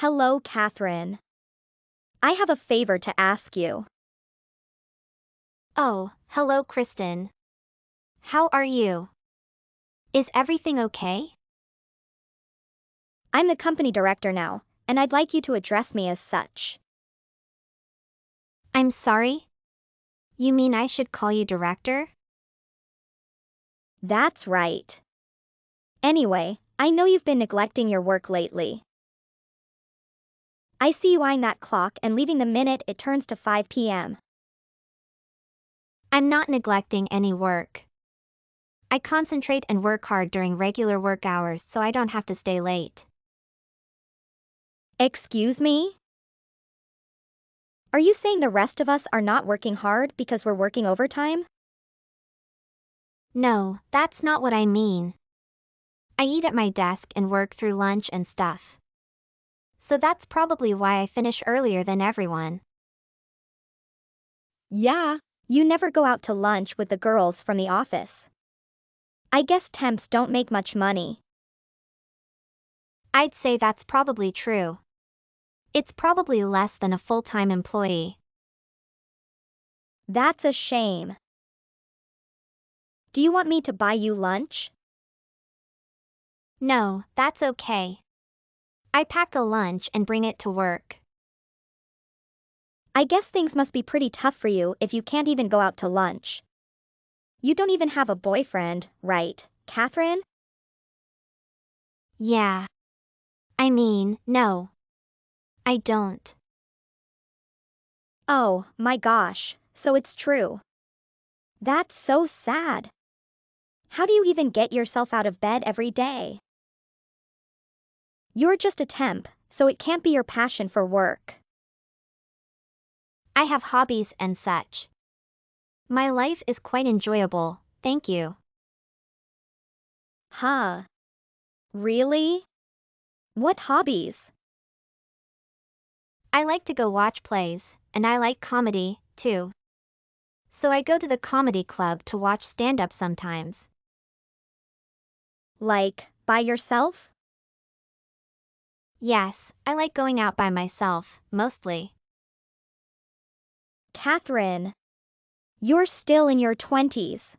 Hello, Catherine. I have a favor to ask you. Oh, hello, Kristen. How are you? Is everything okay? I'm the company director now, and I'd like you to address me as such. I'm sorry? You mean I should call you director? That's right. Anyway, I know you've been neglecting your work lately. I see you eyeing that clock and leaving the minute it turns to 5 p.m. I'm not neglecting any work. I concentrate and work hard during regular work hours so I don't have to stay late. Excuse me? Are you saying the rest of us are not working hard because we're working overtime? No, that's not what I mean. I eat at my desk and work through lunch and stuff. So that's probably why I finish earlier than everyone. Yeah, you never go out to lunch with the girls from the office. I guess temps don't make much money. I'd say that's probably true. It's probably less than a full-time employee. That's a shame. Do you want me to buy you lunch? No, that's okay. I pack a lunch and bring it to work. I guess things must be pretty tough for you if you can't even go out to lunch. You don't even have a boyfriend, right, Catherine? Yeah. No. I don't. Oh, my gosh, so it's true. That's so sad. How do you even get yourself out of bed every day? You're just a temp, so it can't be your passion for work. I have hobbies and such. My life is quite enjoyable, thank you. Huh. Really? What hobbies? I like to go watch plays, and I like comedy, too. So I go to the comedy club to watch stand-up sometimes. Like, by yourself? Yes, I like going out by myself, mostly. Catherine, you're still in your 20s.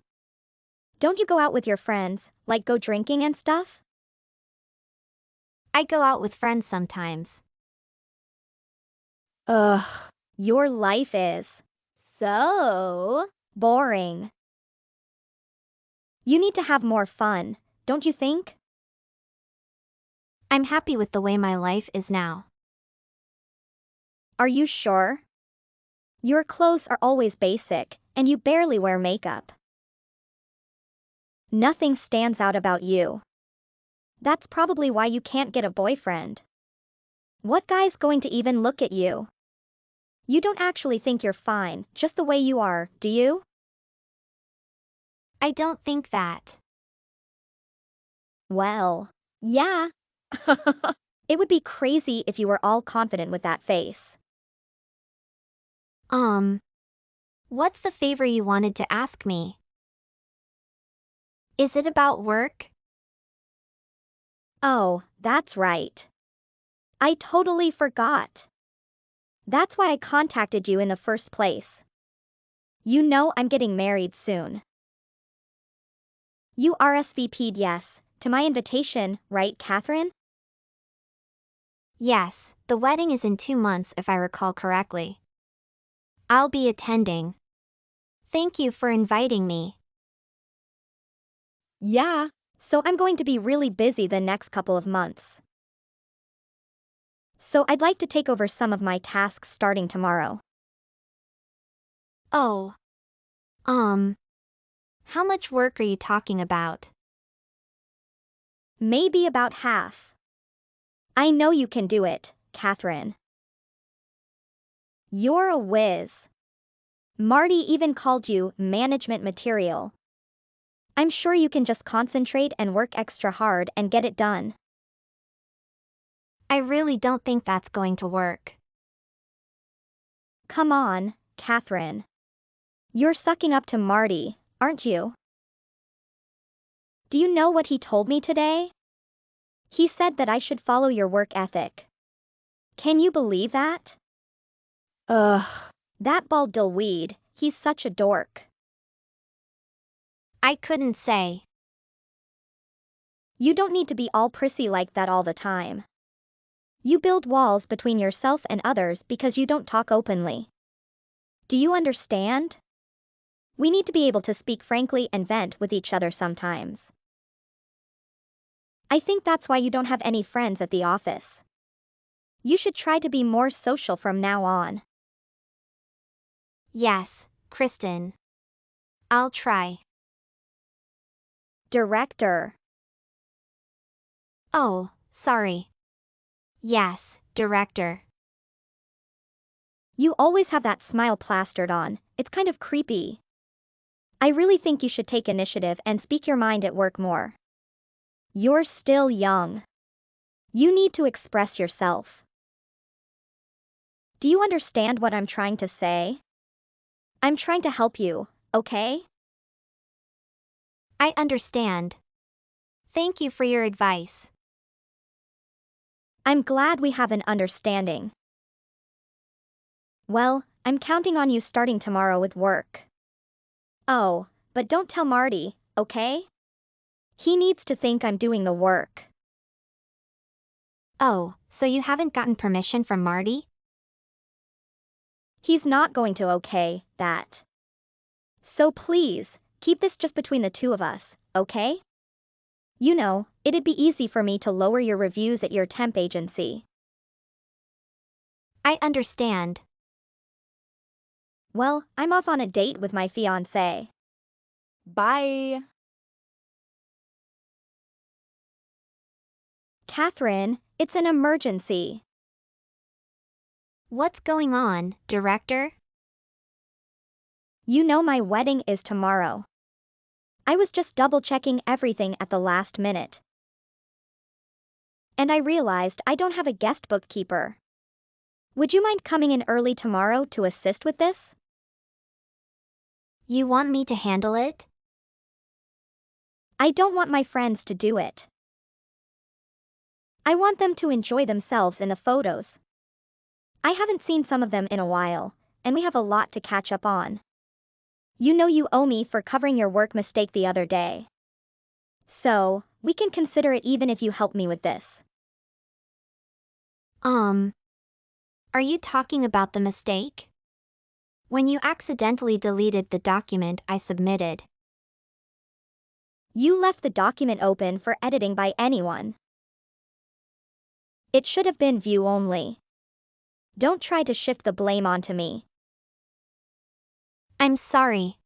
Don't you go out with your friends, like go drinking and stuff? I go out with friends sometimes. Ugh, your life is so boring. You need to have more fun, don't you think? I'm happy with the way my life is now. Are you sure? Your clothes are always basic, and you barely wear makeup. Nothing stands out about you. That's probably why you can't get a boyfriend. What guy's going to even look at you? You don't actually think you're fine, just the way you are, do you? I don't think that. Well, yeah. It would be crazy if you were all confident with that face. What's the favor you wanted to ask me? Is it about work? Oh, that's right. I totally forgot. That's why I contacted you in the first place. You know I'm getting married soon. You RSVP'd yes to my invitation, right, Catherine? Yes, the wedding is in 2 months if I recall correctly. I'll be attending. Thank you for inviting me. Yeah, so I'm going to be really busy the next couple of months. So I'd like to take over some of my tasks starting tomorrow. Oh. How much work are you talking about? Maybe about half. I know you can do it, Catherine. You're a whiz. Marty even called you management material. I'm sure you can just concentrate and work extra hard and get it done. I really don't think that's going to work. Come on, Catherine. You're sucking up to Marty, aren't you? Do you know what he told me today? He said that I should follow your work ethic. Can you believe that? Ugh. That bald dillweed, he's such a dork. I couldn't say. You don't need to be all prissy like that all the time. You build walls between yourself and others because you don't talk openly. Do you understand? We need to be able to speak frankly and vent with each other sometimes. I think that's why you don't have any friends at the office. You should try to be more social from now on. Yes, Kristen. I'll try. Director. Oh, sorry. Yes, director. You always have that smile plastered on, it's kind of creepy. I really think you should take initiative and speak your mind at work more. You're still young. You need to express yourself. Do you understand what I'm trying to say? I'm trying to help you, okay? I understand. Thank you for your advice. I'm glad we have an understanding. Well, I'm counting on you starting tomorrow with work. Oh, but don't tell Marty, okay? He needs to think I'm doing the work. Oh, so you haven't gotten permission from Marty? He's not going to okay that. So please, keep this just between the two of us, okay? You know, it'd be easy for me to lower your reviews at your temp agency. I understand. Well, I'm off on a date with my fiancé. Bye. Catherine, it's an emergency. What's going on, director? You know my wedding is tomorrow. I was just double-checking everything at the last minute. And I realized I don't have a guest bookkeeper. Would you mind coming in early tomorrow to assist with this? You want me to handle it? I don't want my friends to do it. I want them to enjoy themselves in the photos. I haven't seen some of them in a while, and we have a lot to catch up on. You know you owe me for covering your work mistake the other day. So, we can consider it even if you help me with this. Are you talking about the mistake? When you accidentally deleted the document I submitted. You left the document open for editing by anyone. It should have been view only. Don't try to shift the blame onto me. I'm sorry.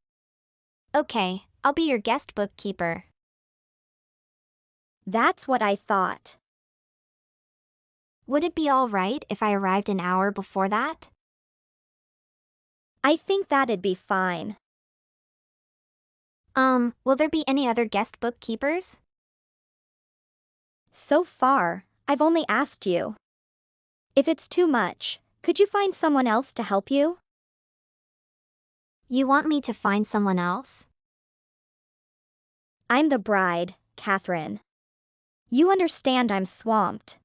Okay, I'll be your guest bookkeeper. That's what I thought. Would it be all right if I arrived an hour before that? I think that'd be fine. Will there be any other guest bookkeepers? So far, I've only asked you. If it's too much, could you find someone else to help you? You want me to find someone else? I'm the bride, Catherine. You understand I'm swamped.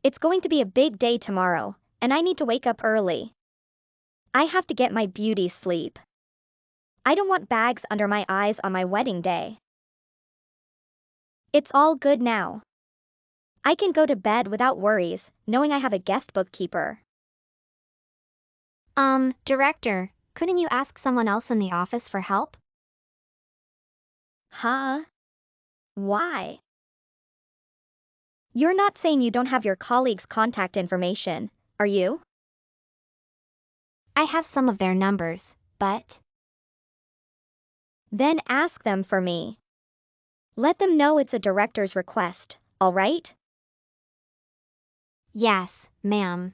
It's going to be a big day tomorrow, and I need to wake up early. I have to get my beauty sleep. I don't want bags under my eyes on my wedding day. It's all good now. I can go to bed without worries, knowing I have a guest bookkeeper. Director, couldn't you ask someone else in the office for help? Huh? Why? You're not saying you don't have your colleagues' contact information, are you? I have some of their numbers, but... Then ask them for me. Let them know it's a director's request, all right? Yes, ma'am.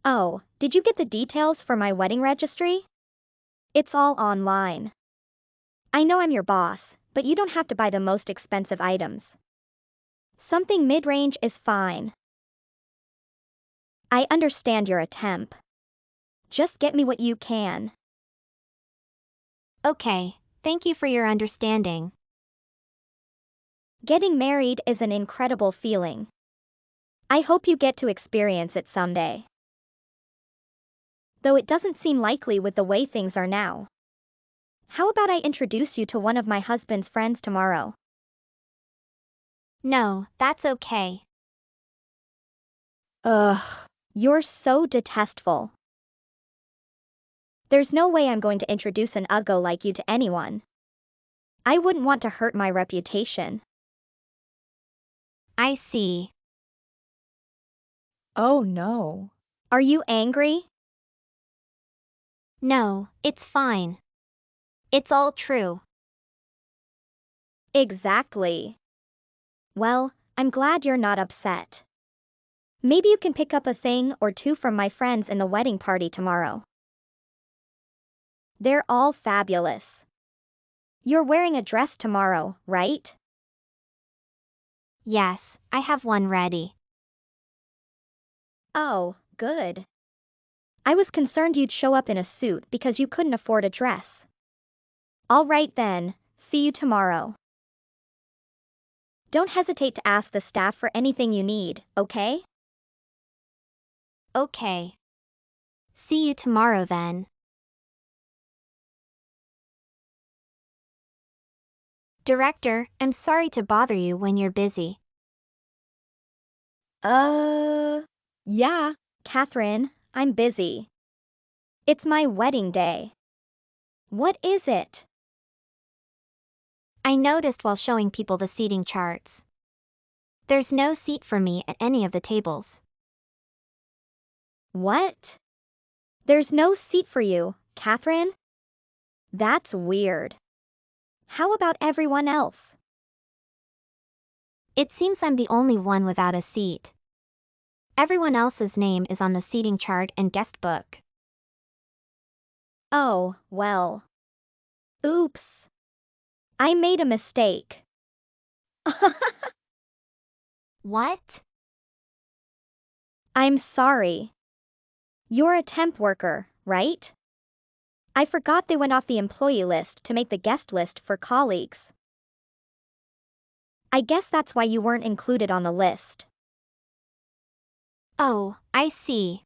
Oh, did you get the details for my wedding registry? It's all online. I know I'm your boss, but you don't have to buy the most expensive items. Something mid-range is fine. I understand you're a temp. Just get me what you can. Okay, thank you for your understanding. Getting married is an incredible feeling. I hope you get to experience it someday. Though it doesn't seem likely with the way things are now. How about I introduce you to one of my husband's friends tomorrow? No, that's okay. Ugh. You're so detestful. There's no way I'm going to introduce an uggo like you to anyone. I wouldn't want to hurt my reputation. I see. Oh no. Are you angry? No, it's fine. It's all true. Exactly. Well, I'm glad you're not upset. Maybe you can pick up a thing or two from my friends in the wedding party tomorrow. They're all fabulous. You're wearing a dress tomorrow, right? Yes, I have one ready. Oh, good. I was concerned you'd show up in a suit because you couldn't afford a dress. All right then, see you tomorrow. Don't hesitate to ask the staff for anything you need, okay? Okay. See you tomorrow then. Director, I'm sorry to bother you when you're busy. Yeah. Catherine, I'm busy. It's my wedding day. What is it? I noticed while showing people the seating charts. There's no seat for me at any of the tables. What? There's no seat for you, Catherine? That's weird. How about everyone else? It seems I'm the only one without a seat. Everyone else's name is on the seating chart and guest book. Oh, well. Oops. I made a mistake. What? I'm sorry. You're a temp worker, right? I forgot they went off the employee list to make the guest list for colleagues. I guess that's why you weren't included on the list. Oh, I see.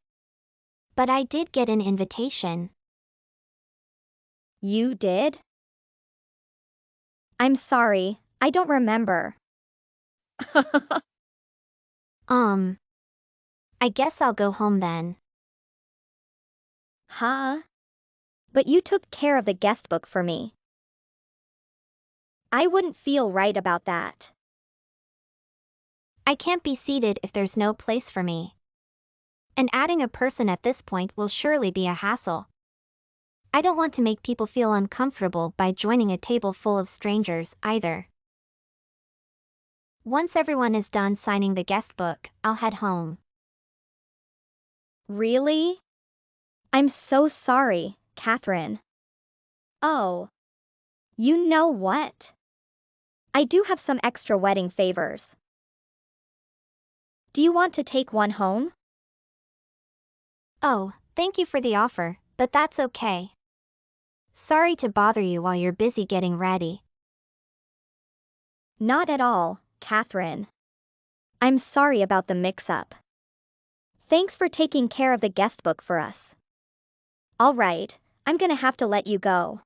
But I did get an invitation. You did? I'm sorry, I don't remember. I guess I'll go home then. Huh? But you took care of the guest book for me. I wouldn't feel right about that. I can't be seated if there's no place for me. And adding a person at this point will surely be a hassle. I don't want to make people feel uncomfortable by joining a table full of strangers, either. Once everyone is done signing the guest book, I'll head home. Really? I'm so sorry, Catherine. Oh. You know what? I do have some extra wedding favors. Do you want to take one home? Oh, thank you for the offer, but that's okay. Sorry to bother you while you're busy getting ready. Not at all, Catherine. I'm sorry about the mix-up. Thanks for taking care of the guest book for us. All right, I'm gonna have to let you go.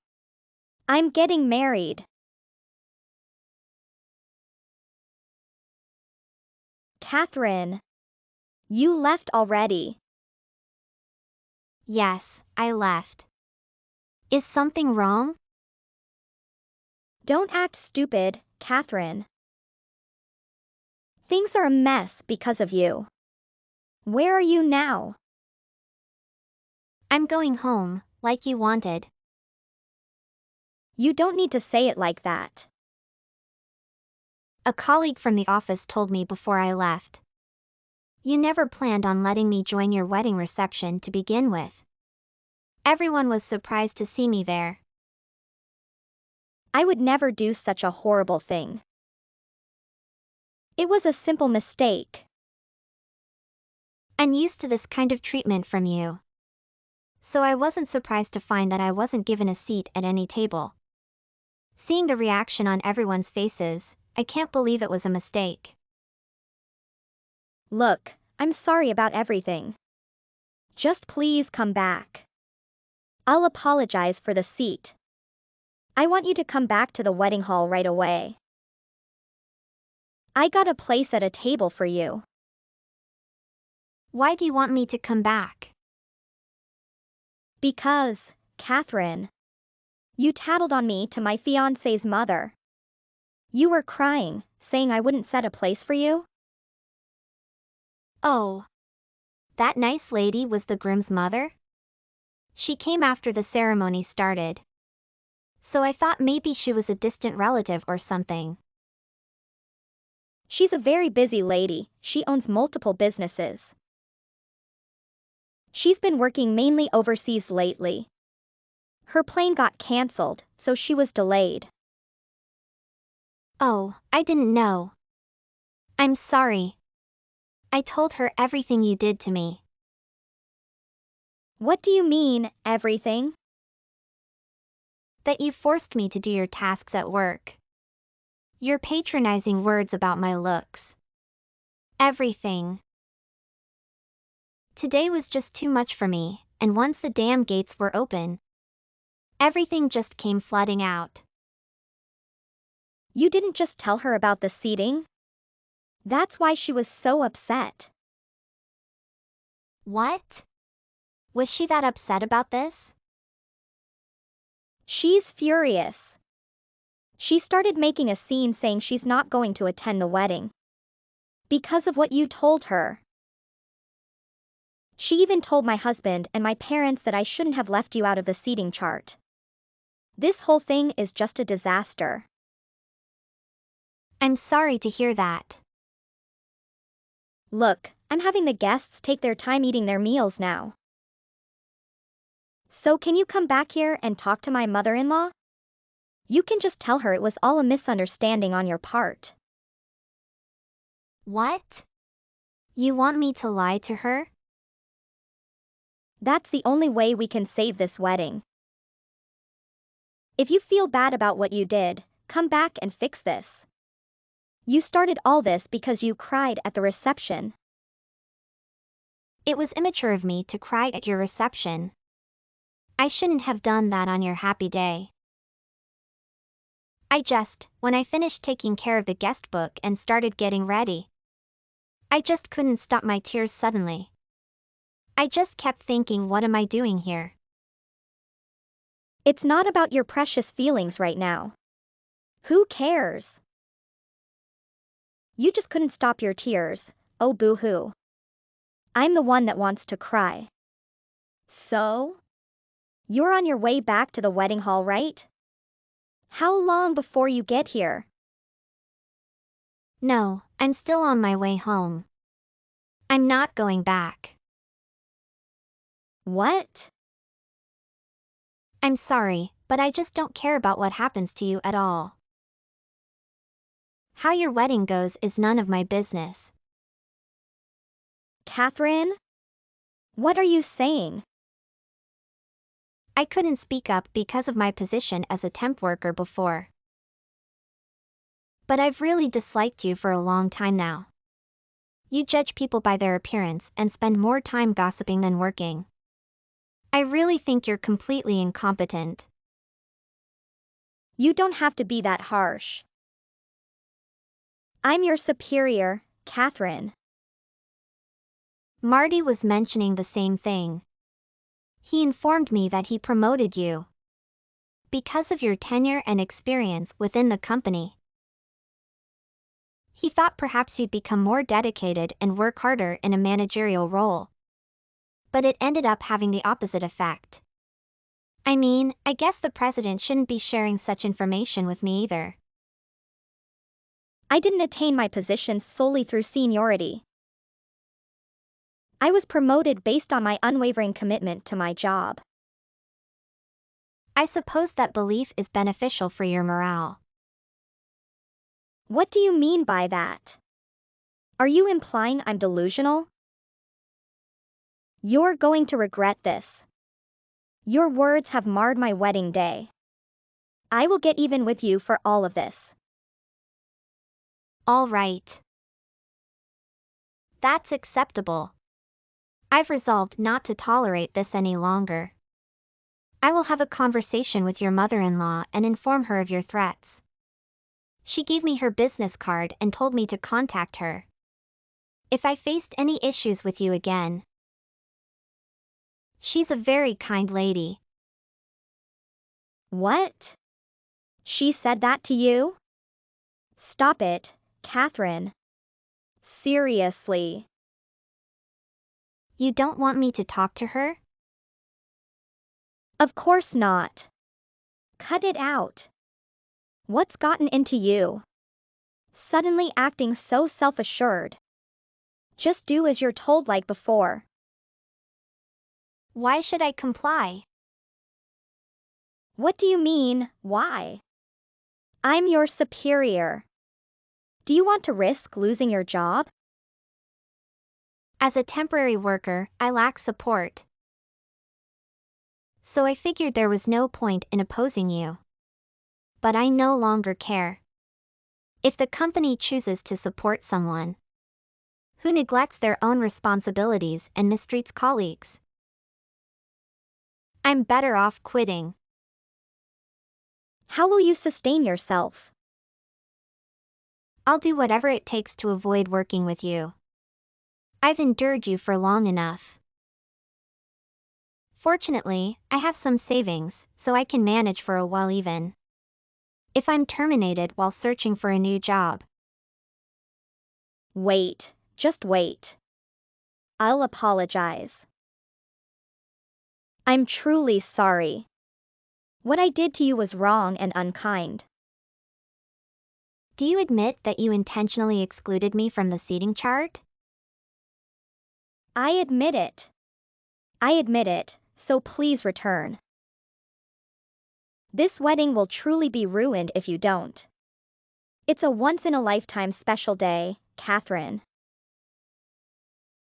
I'm getting married. Catherine. You left already. Yes, I left. Is something wrong? Don't act stupid, Catherine. Things are a mess because of you. Where are you now? I'm going home, like you wanted. You don't need to say it like that. A colleague from the office told me before I left. You never planned on letting me join your wedding reception to begin with. Everyone was surprised to see me there. I would never do such a horrible thing. It was a simple mistake. I'm used to this kind of treatment from you. So I wasn't surprised to find that I wasn't given a seat at any table. Seeing the reaction on everyone's faces, I can't believe it was a mistake. Look, I'm sorry about everything. Just please come back. I'll apologize for the seat. I want you to come back to the wedding hall right away. I got a place at a table for you. Why do you want me to come back? Because, Catherine, you tattled on me to my fiancé's mother. You were crying, saying I wouldn't set a place for you. Oh. That nice lady was the groom's mother? She came after the ceremony started. So I thought maybe she was a distant relative or something. She's a very busy lady, she owns multiple businesses. She's been working mainly overseas lately. Her plane got cancelled, so she was delayed. Oh, I didn't know. I'm sorry. I told her everything you did to me. What do you mean, everything? That you forced me to do your tasks at work. Your patronizing words about my looks. Everything. Today was just too much for me, and once the damn gates were open, everything just came flooding out. You didn't just tell her about the seating? That's why she was so upset. What? Was she that upset about this? She's furious. She started making a scene saying she's not going to attend the wedding. Because of what you told her. She even told my husband and my parents that I shouldn't have left you out of the seating chart. This whole thing is just a disaster. I'm sorry to hear that. Look, I'm having the guests take their time eating their meals now. So can you come back here and talk to my mother-in-law? You can just tell her it was all a misunderstanding on your part. What? You want me to lie to her? That's the only way we can save this wedding. If you feel bad about what you did, come back and fix this. You started all this because you cried at the reception. It was immature of me to cry at your reception. I shouldn't have done that on your happy day. When I finished taking care of the guest book and started getting ready, I just couldn't stop my tears suddenly. I just kept thinking, what am I doing here? It's not about your precious feelings right now. Who cares? You just couldn't stop your tears, oh boo-hoo. I'm the one that wants to cry. So? You're on your way back to the wedding hall, right? How long before you get here? No, I'm still on my way home. I'm not going back. What? I'm sorry, but I just don't care about what happens to you at all. How your wedding goes is none of my business. Catherine? What are you saying? I couldn't speak up because of my position as a temp worker before. But I've really disliked you for a long time now. You judge people by their appearance and spend more time gossiping than working. I really think you're completely incompetent. You don't have to be that harsh. I'm your superior, Catherine. Marty was mentioning the same thing. He informed me that he promoted you because of your tenure and experience within the company. He thought perhaps you'd become more dedicated and work harder in a managerial role. But it ended up having the opposite effect. I mean, I guess the president shouldn't be sharing such information with me either. I didn't attain my position solely through seniority. I was promoted based on my unwavering commitment to my job. I suppose that belief is beneficial for your morale. What do you mean by that? Are you implying I'm delusional? You're going to regret this. Your words have marred my wedding day. I will get even with you for all of this. All right. That's acceptable. I've resolved not to tolerate this any longer. I will have a conversation with your mother-in-law and inform her of your threats. She gave me her business card and told me to contact her if I faced any issues with you again. She's a very kind lady. What? She said that to you? Stop it, Catherine. Seriously. You don't want me to talk to her? Of course not. Cut it out. What's gotten into you? Suddenly acting so self-assured. Just do as you're told like before. Why should I comply? What do you mean, why? I'm your superior. Do you want to risk losing your job? As a temporary worker, I lack support. So I figured there was no point in opposing you. But I no longer care. If the company chooses to support someone who neglects their own responsibilities and mistreats colleagues, I'm better off quitting. How will you sustain yourself? I'll do whatever it takes to avoid working with you. I've endured you for long enough. Fortunately, I have some savings, so I can manage for a while even if I'm terminated while searching for a new job. Wait, just wait. I'll apologize. I'm truly sorry. What I did to you was wrong and unkind. Do you admit that you intentionally excluded me from the seating chart? I admit it. I admit it, so please return. This wedding will truly be ruined if you don't. It's a once-in-a-lifetime special day, Catherine.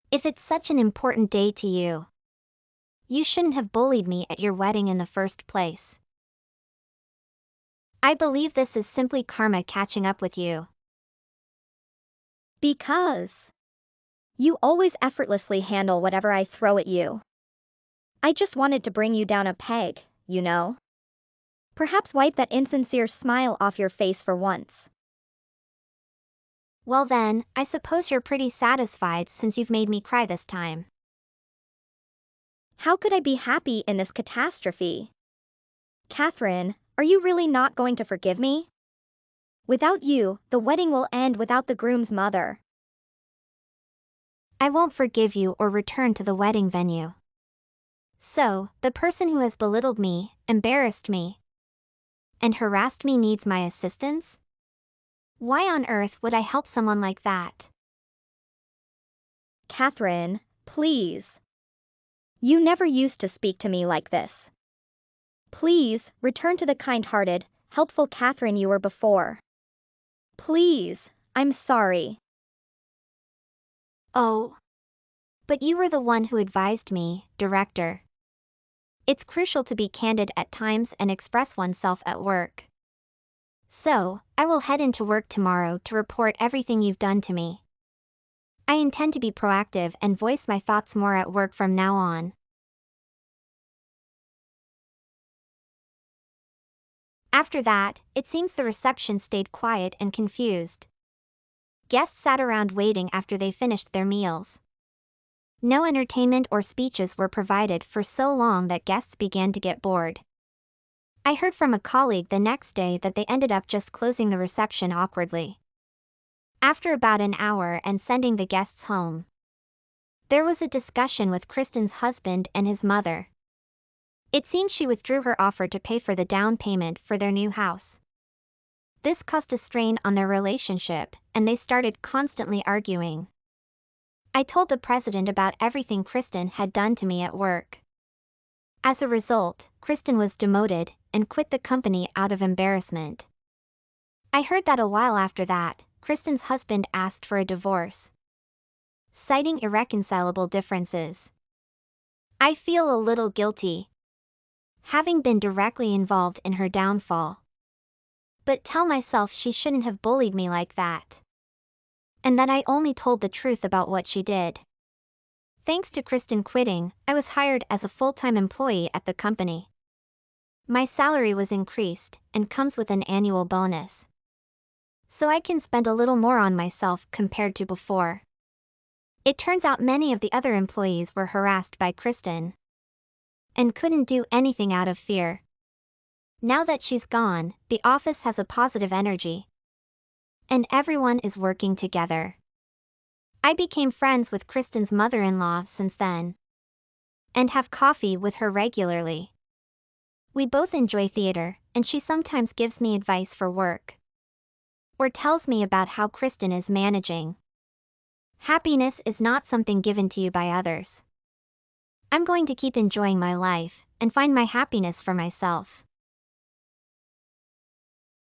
If it's such an important day to you, you shouldn't have bullied me at your wedding in the first place. I believe this is simply karma catching up with you. Because you always effortlessly handle whatever I throw at you. I just wanted to bring you down a peg, you know? Perhaps wipe that insincere smile off your face for once. Well then, I suppose you're pretty satisfied since you've made me cry this time. How could I be happy in this catastrophe? Catherine, are you really not going to forgive me? Without you, the wedding will end without the groom's mother. I won't forgive you or return to the wedding venue. So, the person who has belittled me, embarrassed me, and harassed me needs my assistance? Why on earth would I help someone like that? Catherine, please. You never used to speak to me like this. Please, return to the kind-hearted, helpful Catherine you were before. Please, I'm sorry. Oh. But you were the one who advised me, Director. It's crucial to be candid at times and express oneself at work. So, I will head into work tomorrow to report everything you've done to me. I intend to be proactive and voice my thoughts more at work from now on. After that, it seems the reception stayed quiet and confused. Guests sat around waiting after they finished their meals. No entertainment or speeches were provided for so long that guests began to get bored. I heard from a colleague the next day that they ended up just closing the reception awkwardly. After about an hour and sending the guests home, there was a discussion with Kristen's husband and his mother. It seems she withdrew her offer to pay for the down payment for their new house. This caused a strain on their relationship, and they started constantly arguing. I told the president about everything Kristen had done to me at work. As a result, Kristen was demoted and quit the company out of embarrassment. I heard that a while after that, Kristen's husband asked for a divorce, citing irreconcilable differences. I feel a little guilty, having been directly involved in her downfall. But tell myself she shouldn't have bullied me like that. and that I only told the truth about what she did. Thanks to Kristen quitting, I was hired as a full-time employee at the company. My salary was increased and comes with an annual bonus. So I can spend a little more on myself compared to before. It turns out many of the other employees were harassed by Kristen and couldn't do anything out of fear. Now that she's gone, the office has a positive energy, and everyone is working together. I became friends with Kristen's mother-in-law since then, and have coffee with her regularly. We both enjoy theater, and she sometimes gives me advice for work, or tells me about how Kristen is managing. Happiness is not something given to you by others. I'm going to keep enjoying my life, and find my happiness for myself.